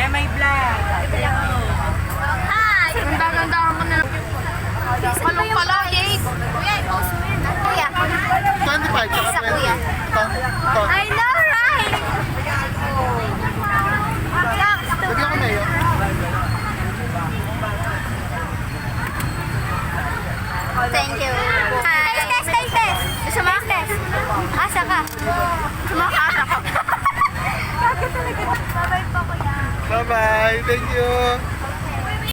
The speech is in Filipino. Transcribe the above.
May vlog. Hi! Ganda-ganda ako na. Palong pala, Jake. Kuya, i-post mo yun. Kuya. 25, tsaka Isa, 20. kuya. I know, right? Bigyan ko na yun. Thank you. Test. Gusto mo? Test. Asa ka? Gusto mo? Asa ka. Kaka talaga. Bye-bye po, kuya. Bye-bye. Thank you.